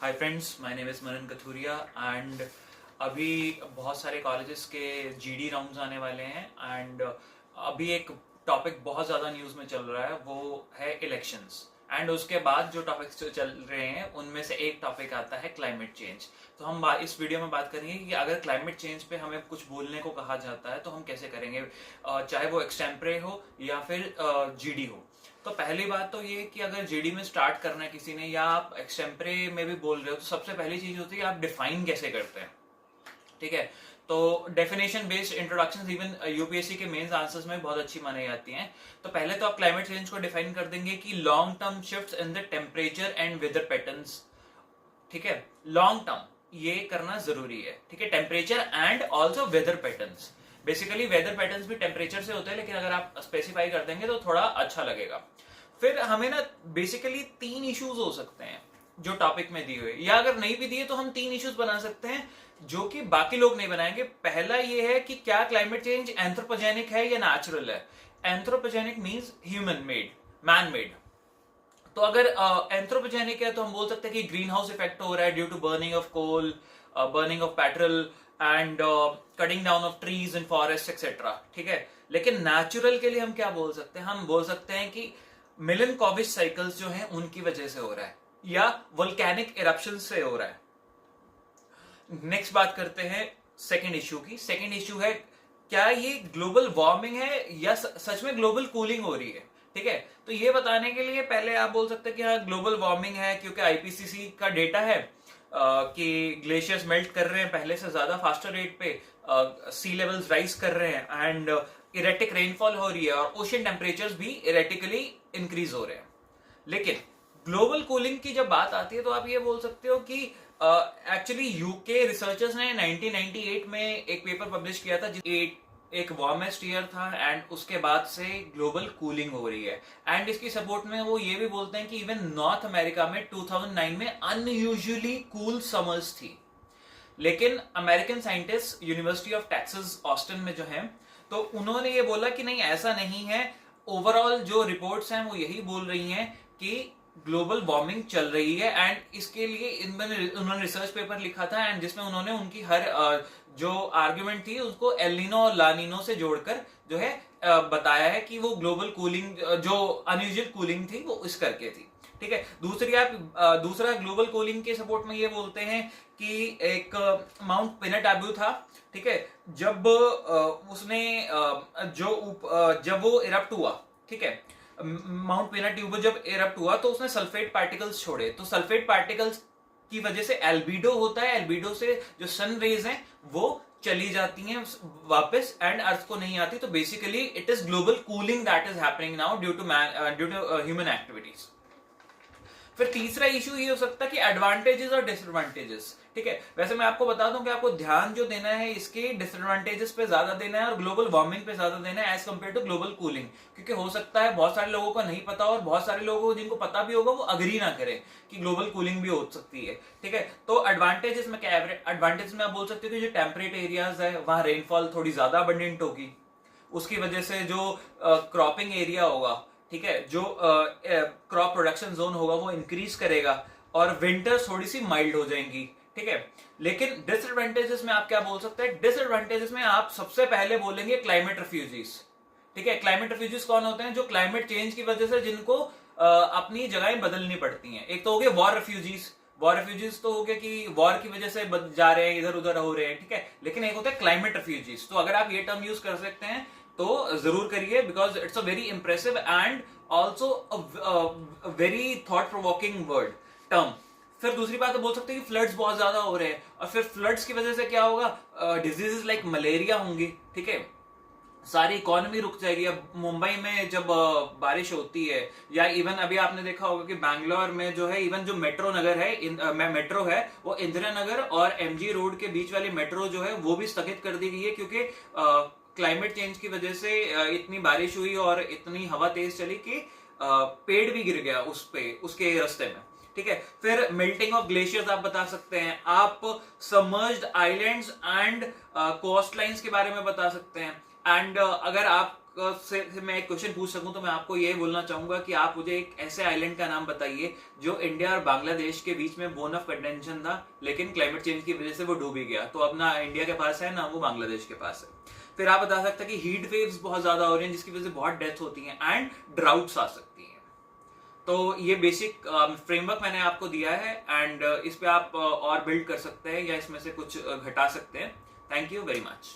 Hi friends, my name is Manan Kathuria and अभी बहुत सारे कॉलेजेस के जीडी राउंड्स आने वाले हैं एंड अभी एक टॉपिक बहुत ज़्यादा न्यूज़ में चल रहा है, वो है इलेक्शंस। एंड उसके बाद जो टॉपिक्स जो चल रहे हैं उनमें से एक टॉपिक आता है क्लाइमेट चेंज। तो हम इस वीडियो में बात करेंगे कि अगर क्लाइमेट चेंज पे हमें कुछ बोलने को कहा जाता है तो हम कैसे करेंगे, चाहे वो एक्सटेम्परे हो या फिर जीडी हो। तो पहली बात तो ये कि अगर जीडी में स्टार्ट करना है किसी ने या आप एक्सटेम्परे में भी बोल रहे हो तो सबसे पहली चीज होती है आप डिफाइन कैसे करते हैं। ठीक है, तो definition based introduction even UPSC के मेंस आंसर्स में बहुत अच्छी मानी जाती हैं। तो पहले तो आप क्लाइमेट चेंज को डिफाइन कर देंगे कि long term shifts in the temperature and weather patterns. ठीक है, लॉन्ग टर्म ये करना जरूरी है। ठीक है, temperature and also weather patterns. Basically weather patterns भी टेम्परेचर से होते हैं, लेकिन अगर आप स्पेसिफाई कर देंगे तो थोड़ा अच्छा लगेगा। फिर हमें ना बेसिकली 3 इश्यूज हो सकते हैं जो टॉपिक में दिए हुए, या अगर नहीं भी दिए तो हम 3 इश्यूज बना सकते हैं जो कि बाकी लोग नहीं बनाएंगे। पहला ये है कि क्या क्लाइमेट चेंज एंथ्रोपोजेनिक है या नेचुरल है। Anthropogenic means human made, man made. तो अगर एंथ्रोपोजेनिक है तो हम बोल सकते हैं कि ग्रीन हाउस इफेक्ट हो रहा है due to burning of coal, burning of petrol and cutting down of trees in forest etcetera. ठीक है, लेकिन नेचुरल के लिए हम क्या बोल सकते हैं, हम बोल सकते हैं कि मिलनकोविच साइकिल्स जो हैं उनकी वजह से हो रहा है या वोल्केनिक इरप्शन से हो रहा है। नेक्स्ट बात करते हैं सेकंड इश्यू की। सेकंड इश्यू है क्या ये ग्लोबल वार्मिंग है या सच में ग्लोबल कूलिंग हो रही है। ठीक है, तो ये बताने के लिए पहले आप बोल सकते हैं कि हाँ ग्लोबल वार्मिंग है, क्योंकि आईपीसीसी का डेटा है कि ग्लेशियर्स मेल्ट कर रहे हैं पहले से ज्यादा फास्टर रेट पे, सी लेवल्स राइज कर रहे हैं एंड इरेटिक रेनफॉल हो रही है और ओशन टेम्परेचर्स भी इरेटिकली इंक्रीज हो रहे हैं। लेकिन ग्लोबल कूलिंग की जब बात आती है तो आप ये बोल सकते हो कि एक्चुअली यूके रिसर्चर्स ने 1998 में एक पेपर पब्लिश किया था एक वार्मेस्ट ईयर था एंड उसके बाद से ग्लोबल कूलिंग हो रही है। एंड इसकी सपोर्ट में वो ये भी बोलते हैं कि इवन नॉर्थ अमेरिका में 2009 में अनयूजुअली कूल समर्स थी। लेकिन American scientist university of Texas Austin में जो है, तो उन्होंने ये बोला कि नहीं ऐसा नहीं है। ओवरऑल जो रिपोर्ट्स हैं वो यही बोल रही हैं कि ग्लोबल वार्मिंग चल रही है एंड इसके लिए उन्होंने रिसर्च पेपर लिखा था एंड जिसमें उन्होंने उनकी हर जो आर्ग्यूमेंट थी उसको एलिनो और लानिनो से जोड़कर जो है बताया है कि वो ग्लोबल कूलिंग जो अनयूजुअल कूलिंग थी वो इस करके थी। ठीक है, दूसरा ग्लोबल कूलिंग के सपोर्ट में ये बोलते हैं कि एक माउंट पिनाटाबू था। ठीक है, जब उसने जब वो इरप्ट हुआ, ठीक है, माउंट पिनाट्यूबो जब इरप्ट हुआ तो उसने सल्फेट पार्टिकल्स छोड़े। तो सल्फेट पार्टिकल्स की वजह से एल्बिडो होता है, एल्बिडो से जो सन रेज हैं वो चली जाती हैं वापस एंड अर्थ को नहीं आती। तो basically it is global cooling that is happening now due to human activities. फिर तीसरा इशू ये हो सकता है कि एडवांटेजेस और डिसएडवांटेजेस। ठीक है, वैसे मैं आपको बता दूं कि आपको ध्यान जो देना है इसके डिसएडवांटेजेस पे ज्यादा देना है और ग्लोबल वार्मिंग पे ज्यादा देना है as compare to global cooling. क्योंकि हो सकता है बहुत सारे लोगों को नहीं पता और बहुत सारे लोगों को जिनको पता भी होगा वो अग्री ना करें कि ग्लोबल कूलिंग भी हो सकती है। ठीक है, तो एडवांटेजेस में क्या है, एडवांटेज में आप बोल सकते हो कि जो टेम्परेट एरियाज है वहां रेनफॉल थोड़ी ज्यादा अबंडेंट होगी, उसकी वजह से जो क्रॉपिंग एरिया होगा, ठीक है, जो क्रॉप प्रोडक्शन जोन होगा वो इंक्रीज करेगा और विंटर्स थोड़ी सी माइल्ड हो जाएंगी। ठीक है, लेकिन डिसएडवांटेजेस में आप क्या बोल सकते हैं, डिसएडवांटेजेस में आप सबसे पहले बोलेंगे क्लाइमेट रेफ्यूजीज। ठीक है, क्लाइमेट रेफ्यूजीज कौन होते हैं, जो क्लाइमेट चेंज की वजह से जिनको अपनी जगहें बदलनी पड़ती हैं। एक तो हो गए वॉर रेफ्यूजीज, वॉर रेफ्यूजीज तो हो गया कि वॉर की वजह से जा रहे हैं, इधर उधर हो रहे हैं। ठीक है, लेकिन एक होता है क्लाइमेट रेफ्यूजीज। तो अगर आप ये टर्म यूज कर सकते हैं तो जरूर करिए, because it's a very impressive and also very thought provoking word term. फिर दूसरी बात तो बोल सकते हैं कि फ्लड्स बहुत ज्यादा हो रहे हैं और फिर फ्लड्स की वजह से क्या होगा, डिजीजेस लाइक मलेरिया होंगी। ठीक है, सारी इकोनॉमी रुक जाएगी। अब मुंबई में जब बारिश होती है या इवन अभी आपने देखा होगा कि बैंगलोर में जो है इवन जो मेट्रो नगर है, मेट्रो है वो इंदिरा नगर और एमजी रोड के बीच वाली मेट्रो जो है वो भी स्थगित कर दी गई है, क्योंकि क्लाइमेट चेंज की वजह से इतनी बारिश हुई और इतनी हवा तेज चली कि पेड़ भी गिर गया उसके रास्ते में। ठीक है, फिर मेल्टिंग ऑफ ग्लेशियर्स आप बता सकते हैं, आप submerged islands and coast lines के बारे में बता सकते हैं। एंड अगर आप से मैं एक क्वेश्चन पूछ सकूं तो मैं आपको ये बोलना चाहूंगा कि आप मुझे एक ऐसे आइलैंड का नाम बताइए जो इंडिया और बांग्लादेश के बीच में बोन ऑफ कंटेंशन था, लेकिन क्लाइमेट चेंज की वजह से वो डूब ही गया। तो अब ना इंडिया के पास है ना वो बांग्लादेश के पास है। फिर आप बता सकते हैं कि हीट वेव्स बहुत ज्यादा हो रही हैं जिसकी वजह से बहुत डेथ होती है एंड ड्राउट्स आ सकती हैं। तो ये बेसिक फ्रेमवर्क मैंने आपको दिया है एंड इस पे आप और बिल्ड कर सकते हैं या इसमें से कुछ घटा सकते हैं। Thank you very much.